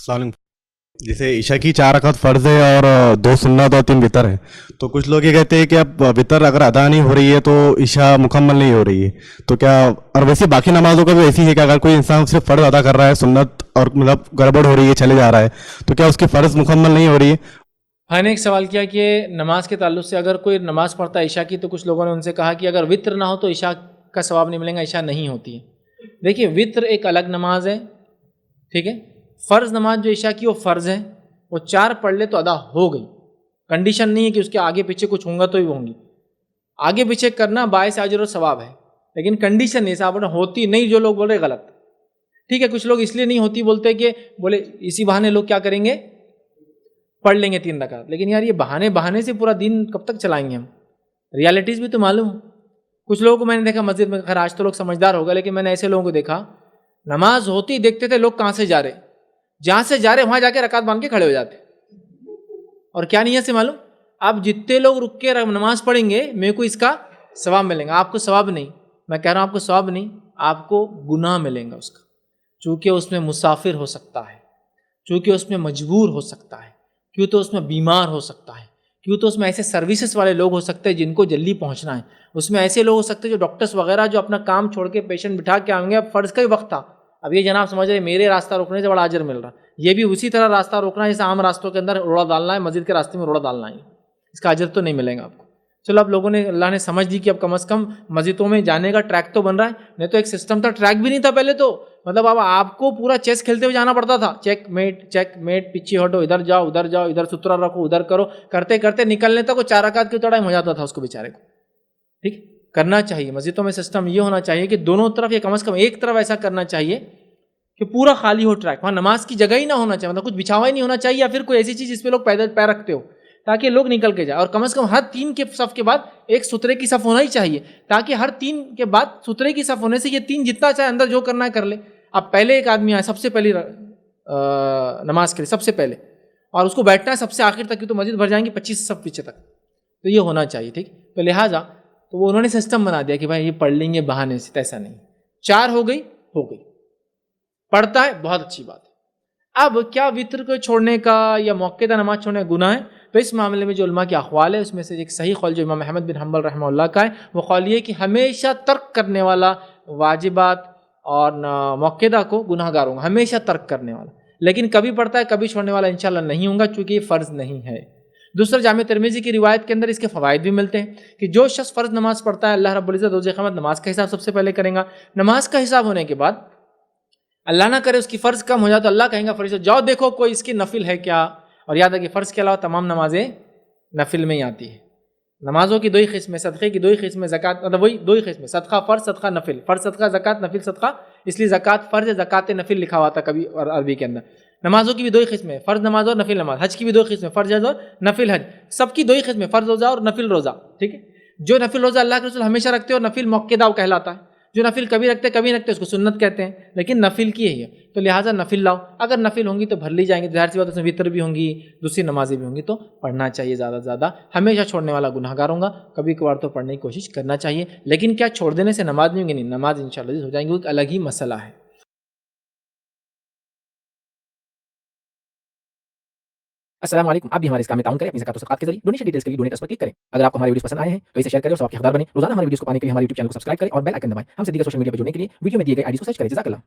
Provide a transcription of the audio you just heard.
अस्सलाम वालेकुम। जैसे ईशा की 4 रकात फ़र्ज़ है और 2 सुन्नत और 3 वितर है। तो कुछ लोग ये कहते हैं कि अब वितर अगर अदा नहीं हो रही है तो ईशा मुकम्मल नहीं हो रही है। तो क्या, और वैसे बाकी नमाज़ों का भी ऐसी है कि अगर कोई इंसान सिर्फ फ़र्ज़ अदा कर रहा है, सुन्नत और मतलब गड़बड़ हो रही है, चले जा रहा है, तो क्या उसकी फ़र्ज़ मुकम्मल नहीं हो रही है? हाँ ने एक सवाल किया कि नमाज के ताल्लुक से अगर कोई नमाज़ पढ़ता है ईशा की, तो कुछ लोगों ने उनसे कहा कि अगर वित्र ना हो तो ईशा का सवाब नहीं मिलेगा, ईशा नहीं होती है। देखिए, वित्र एक अलग नमाज है, ठीक है। फ़र्ज़ नमाज जो ईशा की वो फ़र्ज़ है, वो 4 पढ़ ले तो अदा हो गई। कंडीशन नहीं है कि उसके आगे पीछे कुछ होगा तो ही होंगी। आगे पीछे करना बायस अजर और सवाब है, लेकिन कंडीशन नहीं, साहब होती नहीं। जो लोग बोल रहे गलत, ठीक है। कुछ लोग इसलिए नहीं होती बोलते कि बोले इसी बहाने लोग क्या करेंगे, पढ़ लेंगे 3 रकात। लेकिन यार ये बहाने बहाने से पूरा दिन कब तक चलाएंगे हम? रियलिटीज़ भी तो मालूम। कुछ लोगों को मैंने देखा मस्जिद में, खैर आज तो लोग समझदार होगा, लेकिन मैंने ऐसे लोगों को देखा नमाज होती देखते थे लोग कहाँ से जा रहे, जहाँ से जा रहे वहाँ जाके रकात बांध के खड़े हो जाते। और क्या नीयत से मालूम? आप जितने लोग रुक के नमाज पढ़ेंगे मेरे को इसका सवाब मिलेगा, आपको सवाब नहीं। मैं कह रहा हूँ आपको सवाब नहीं, आपको गुनाह मिलेगा उसका, चूँकि उसमें मुसाफिर हो सकता है, चूँकि उसमें मजबूर हो सकता है, क्यों तो उसमें बीमार हो सकता है, क्यों तो उसमें ऐसे सर्विसेज वाले लोग हो सकते हैं जिनको जल्दी पहुंचना है, उसमें ऐसे लोग हो सकते हैं जो डॉक्टर्स वगैरह जो अपना काम छोड़ के पेशेंट बिठा के आएंगे। अब फ़र्ज़ का ही वक्त था, अब ये जनाब समझ रहे मेरे रास्ता रोकने से बड़ा अजर मिल रहा, ये भी उसी तरह रास्ता रोकना है जैसे आम रास्तों के अंदर रोड़ा डालना है, मस्जिद के रास्ते में रोड़ा डालना है, इसका अजर तो नहीं मिलेगा आपको। चलो अब लोगों ने, अल्लाह ने समझ दी कि अब कम से कम मस्जिदों में जाने का ट्रैक तो बन रहा है, नहीं तो एक सिस्टम था, ट्रैक भी नहीं था पहले तो। मतलब अब आपको पूरा चेस खेलते हुए जाना पड़ता था, चेक मेट, पीछे हटो, इधर जाओ, इधर सुतरा रखो, उधर करो, करते करते निकलने तक वो 4 रकात की टाइम हो जाता था उसको बेचारे को। ठीक करना चाहिए मस्जिदों में सिस्टम ये होना चाहिए कि दोनों तरफ या कम से कम एक तरफ ऐसा करना चाहिए कि पूरा खाली हो ट्रैक, वहाँ नमाज की जगह ही ना होना चाहिए, मतलब कुछ बिछावा ही नहीं होना चाहिए, या फिर कोई ऐसी चीज़ जिसपे लोग पैदल पैर रखते हो, ताकि लोग निकल के जाए। और कम से कम हर 3 के सफ़ के बाद एक सुतरे की सफ़ होना ही चाहिए, ताकि हर 3 के बाद सुतरे की सफ़ होने से ये 3 जितना चाहे अंदर जो करना है कर ले। अब पहले एक आदमी आए सबसे पहली नमाज के लिए सबसे पहले, और उसको बैठना है सबसे आखिर तक, तो मस्जिद भर जाएंगी 25 सफ़ पीछे तक, तो ये होना चाहिए। ठीक, तो लिहाजा तो वो उन्होंने सिस्टम बना दिया कि भाई ये पढ़ लेंगे बहाने से, ऐसा नहीं। 4 हो गई, पढ़ता है, बहुत अच्छी बात है। अब क्या वित्र को छोड़ने का या मौक़िदा नमाज छोड़ने का गुनाह है? तो इस मामले में जो उलमा के अक़वाल है उसमें से एक सही कौल जो इमाम अहमद बिन हम्बल रहमहुल्लाह का है, वो कौल ये कि हमेशा तर्क करने वाला वाजिबात और मौक़िदा को गुनाहगार होगा, हमेशा तर्क करने वाला। लेकिन कभी पढ़ता है कभी छोड़ने वाला इंशाअल्लाह नहीं होगा, चूँकि ये फ़र्ज़ नहीं है। दूसरा, जामे तिरमिज़ी की रिवायत के अंदर इसके फ़वाइद भी मिलते हैं कि जो शख्स फ़र्ज़ नमाज़ पढ़ता है, अल्लाह रब्बुल इज़्ज़त रोज़े क़यामत नमाज का हिसाब सबसे पहले करेगा। नमाज का हिसाब होने के बाद अल्लाह ना करे उसकी फ़र्ज़ कम हो जाए तो अल्लाह कहेंगे फरिश्तों जाओ देखो कोई इसकी नफिल है क्या। और याद है कि फ़र्ज़ के अलावा तमाम नमाजें नफिल में ही आती है। नमाज़ों की 2 ही किस्में, सदक़े की 2 ही किस्में, ज़कात मतलब वही 2 ही किस्में, सदका फ़र्ज़, सदका नफिल, फ़र्ज़ सदका, ज़कात नफिल सदका, इसलिए ज़कात फ़र्ज़ है, ज़कात नफिल लिखा हुआ था कभी और अरबी के अंदर। नमाज़ों की भी 2 ही किस्में, फ़र्ज़ नमाज और नफिल नमाज। हज की भी 2 किस्में, फ़र्ज़ हज और नफिल हज, सबकी 2 ही किस्में, फ़र्ज़ रोज़ा और नफिल रोज़ा। ठीक है, जो नफिल रोज़ा अल्लाह के रसूल हमेशा रखते हैं और नफिल मौक़िदा कहलाता है। जो नफिल कभी रखते कभी रखते उसको सुन्नत कहते हैं, लेकिन नफिल की है, तो लिहाजा नफिल लाओ। अगर नफिल होंगी तो भर ली जाएंगी, ज़ाहिर सी बात उसमें वितर भी होंगी, दूसरी नमाजें भी होंगी, तो पढ़ना चाहिए ज़्यादा से ज़्यादा। हमेशा छोड़ने वाला गुनहगार होगा, कभी कभार तो पढ़ने की कोशिश करना चाहिए। लेकिन क्या छोड़ देने से नमाज नहीं होगी? नहीं, नमाज इंशाअल्लाह हो जाएंगी, वो एक अलग ही मसला है। अस्सलाम वालेकुम। आप भी हमारे इस काम में ताउन करें अपनी ज़कात और सदक़ात के ज़रिए। डोनेशन डिटेल्स के लिए डोनेट पर क्लिक करें। अगर आपको हमारे वीडियोस पसंद आए हैं तो इसे शेयर करें और सबके हकदार बने। रोज़ाना हमारे वीडियोस को पाने के लिए हमारे यूट्यूब चैनल को सब्सक्राइब करें और बेल आइकन दबाएं। हमसे दीगर सोशल मीडिया पर जुड़ने के लिए वीडियो में दिए गए आईडी को सर्च करें। जज़ाकल्लाह।